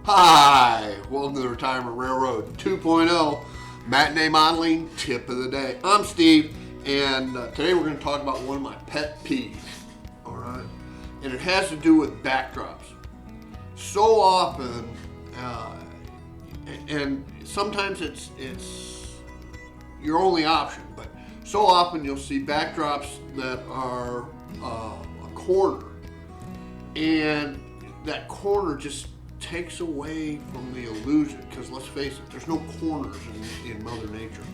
Hi, welcome to the Retirement Railroad 2.0 Matinee Modeling Tip of the Day. I'm Steve, and today we're going to talk about one of my pet peeves, all right? And it has to do with backdrops. So often, and sometimes it's your only option, but so often you'll see backdrops that are a corner, and that corner just takes away from the illusion, because let's face it, there's no corners in Mother Nature.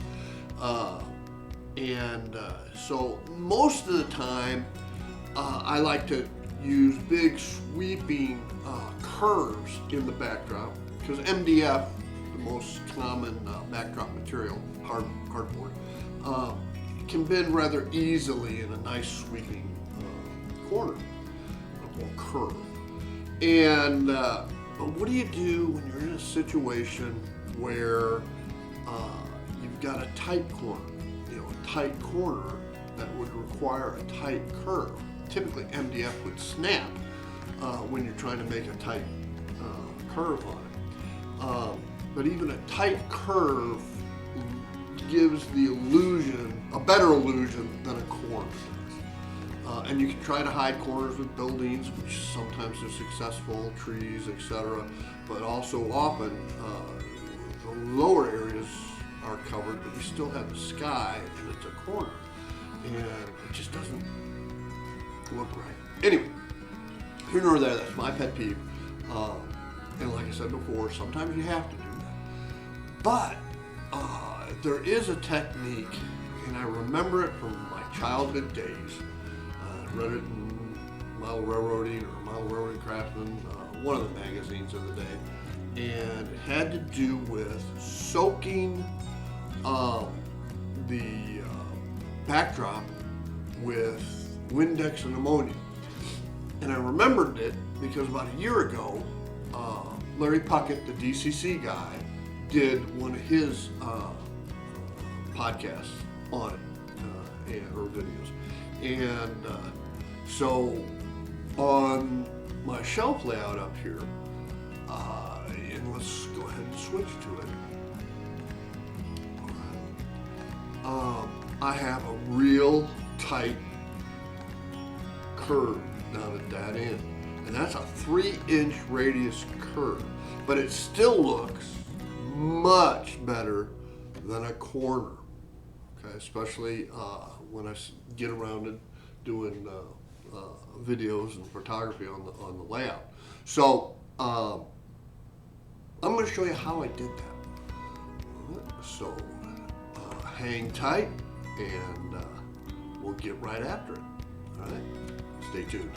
So most of the time, I like to use big sweeping curves in the backdrop, because MDF, the most common backdrop material, cardboard, can bend rather easily in a nice sweeping corner or curve. And but what do you do when you're in a situation where you've got a tight corner, a tight corner that would require a tight curve? Typically MDF would snap when you're trying to make a tight curve on it. But even a tight curve gives the illusion, a better illusion than a corner does. And you can try to hide corners with buildings, which sometimes are successful, trees, etc. But also often the lower areas are covered, but you still have the sky and it's a corner. And it just doesn't look right. Anyway, here nor there, that's my pet peeve. And like I said before, sometimes you have to do that. But there is a technique, and I remember it from my childhood days. I read it in Model Railroading or Model Railroading Craftsman, one of the magazines of the day. And it had to do with soaking the backdrop with Windex and ammonia. And I remembered it because about a year ago, Larry Puckett, the DCC guy, did one of his podcasts on it, or videos. And so on my shelf layout up here, and let's go ahead and switch to it. I have a real tight curve down at that end. And that's a 3-inch radius curve. But it still looks much better than a corner. Okay, especially when I get around to doing videos and photography on the layout. So I'm going to show you how I did that. So hang tight, and we'll get right after it. All right, stay tuned.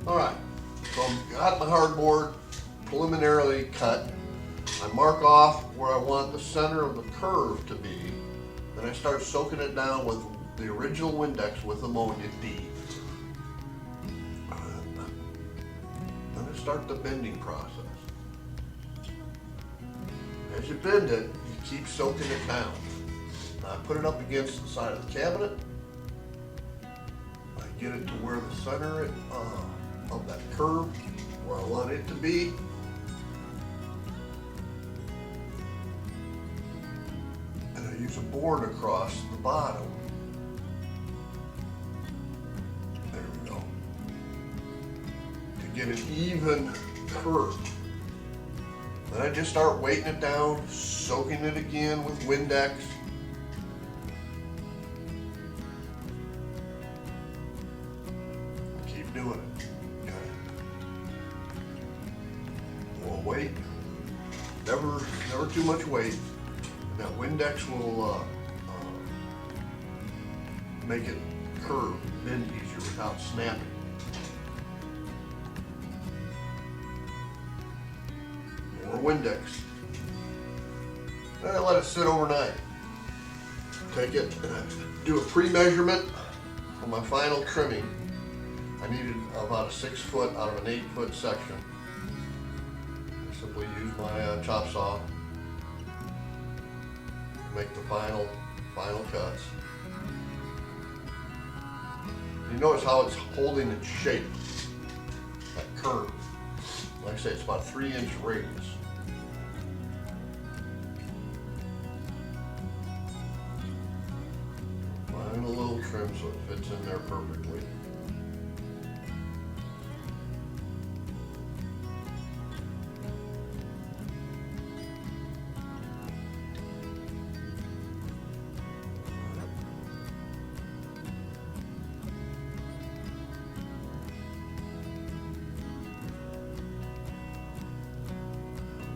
All right, so I've got my hardboard preliminarily cut. I mark off where I want the center of the curve to be. Then I start soaking it down with the original Windex with ammonia D. Then I start the bending process. As you bend it, you keep soaking it down. Now I put it up against the side of the cabinet. I get it to where the center of that curve, where I want it to be. And I use a board across the bottom. There we go. To get an even curve. Then I just start weighting it down, soaking it again with Windex. Keep doing it. More weight. Never too much weight. And that Windex will make it curve, bend easier without snapping. More Windex. Then I let it sit overnight. Take it and I do a pre-measurement for my final trimming. I needed about a 6 foot out of an 8 foot section. I simply use my chop saw to make the final cuts. You notice how it's holding its shape, that curve. Like I say, it's about a 3-inch radius. Find a little trim so it fits in there perfectly.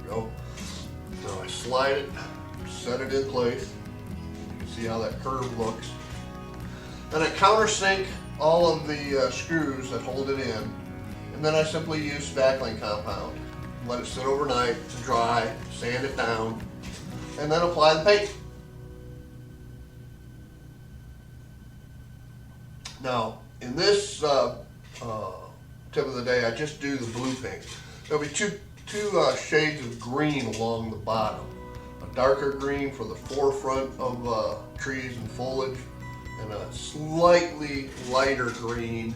Go. Now I slide it, set it in place. You can see how that curve looks. Then I countersink all of the screws that hold it in, and then I simply use spackling compound. Let it sit overnight to dry, sand it down, and then apply the paint. Now, in this tip of the day, I just do the blue paint. There'll be two shades of green along the bottom. A darker green for the forefront of trees and foliage, and a slightly lighter green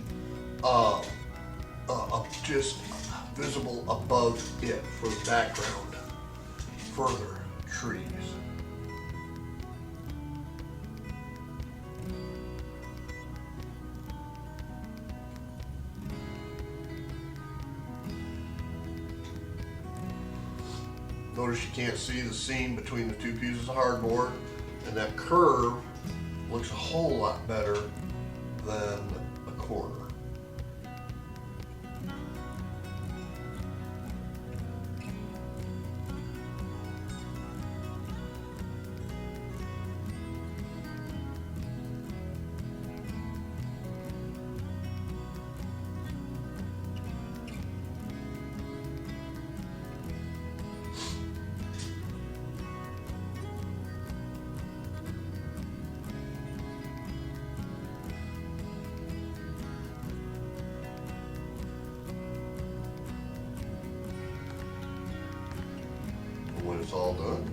just visible above it for the background, further trees. Notice you can't see the seam between the two pieces of hardboard, and that curve looks a whole lot better than a corner. When it's all done,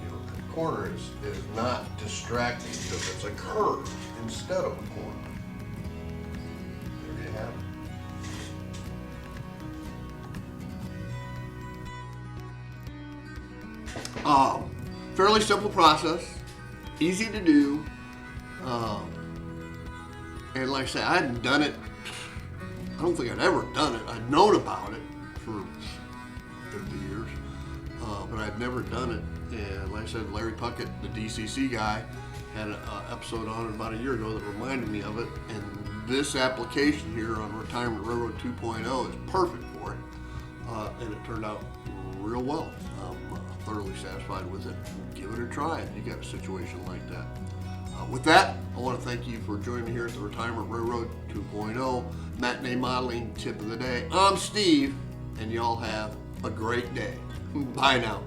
the corner is not distracting because it's a curve instead of a corner. There you have it. Fairly simple process, easy to do, and like I said, I hadn't done it. I don't think I'd ever done it. I'd known about it for 50 years, but I'd never done it. And like I said, Larry Puckett, the DCC guy, had an episode on it about a year ago that reminded me of it. And this application here on Retirement Railroad 2.0 is perfect for it, and it turned out real well. I'm thoroughly satisfied with it. Give it a try if you got a situation like that. With that, I want to thank you for joining me here at the Retirement Railroad 2.0 Matinee Modeling Tip of the Day. I'm Steve, and y'all have a great day. Bye now.